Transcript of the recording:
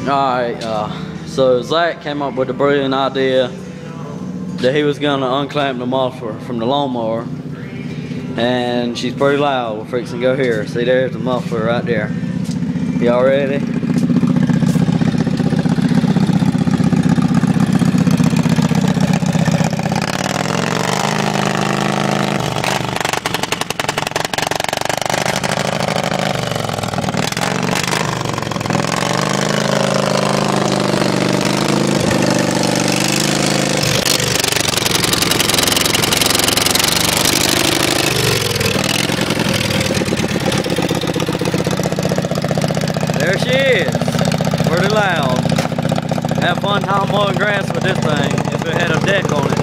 Alright, so Zach came up with the brilliant idea that he was gonna unclamp the muffler from the lawnmower. And she's pretty loud. We're fixing to go here. See, there's the muffler right there. Y'all ready? There she is, pretty loud. Have fun time mowing grass with this thing if it had a deck on it.